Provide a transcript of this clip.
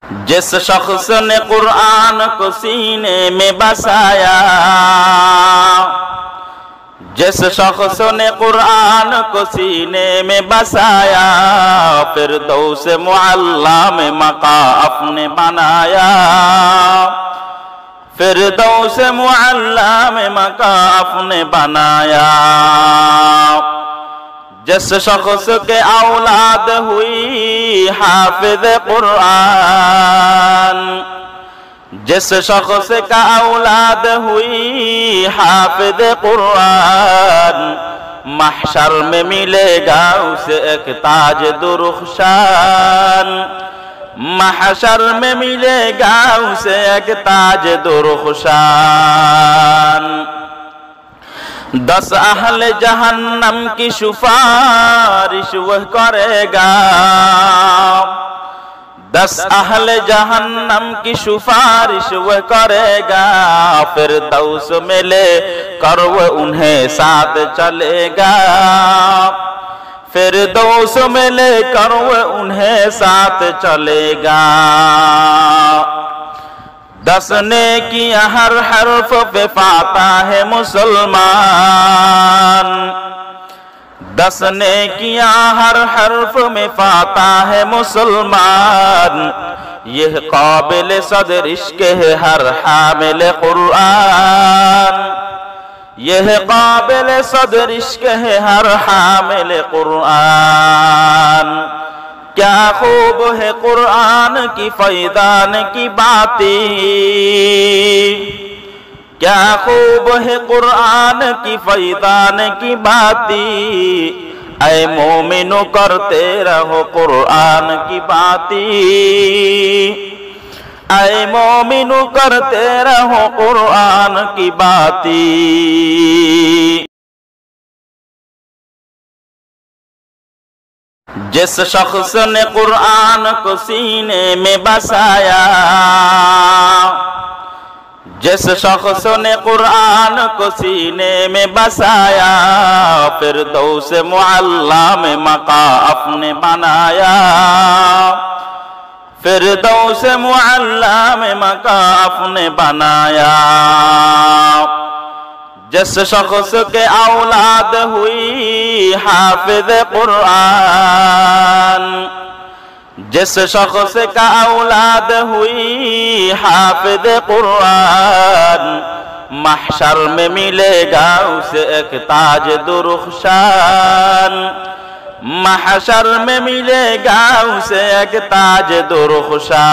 جس شخص نے قرآن کو سینے میں بسایا، جس شخص نے قرآن کو سینے میں بسایا، فردوس معلی میں مقام اپنے بنایا، فردوس معلی میں مقام اپنے بنایا۔ جس شخص کے اولاد ہوئی حافظ قرآن، جس شخص کا اولاد ہوئی حافظ قرآن، محشر میں ملے گا اسے ایک تاج درخشان، محشر میں ملے گا اسے ایک تاج درخشان۔ 10 اہل جہنم کی سفارش وہ کرے گا، 10 اہل جہنم کی سفارش وہ کرے گا، فردوس میں لے کر وہ انہیں ساتھ چلے گا، فردوس میں لے کر وہ انہیں ساتھ چلے گا۔ 10 نیکیاں ہر حرف پہ پاتا ہے مسلمان، 10 نیکیاں ہر حرف میں پاتا ہے مسلمان، یہ قابل صدر عشق ہے ہر حامل قرآن، یہ قابل صدر عشق ہے ہر حامل قرآن۔ کیا خوب ہے قرآن کی فیضان کی باتیں، کیا خوب ہے قرآن کی فیضان کی باتیں، اے مومنو کرتے رہو قرآن کی باتیں، اے مومنو کرتے رہو قرآن کی باتیں۔ جس شخص نے قرآن کو سینے میں بسایا، جس شخص نے قرآن کو سینے میں بسایا، فردوس معلی میں مقام اپنے بنایا، فردوس معلی میں مقام اپنے بنایا۔ جس شخص کے اولاد ہوئی حافظ قرآن، جس شخص کا اولاد ہوئی حافظ قرآن، محشر میں ملے گا اسے ایک تاج درخشان، محشر میں ملے گا اسے ایک تاج درخشان۔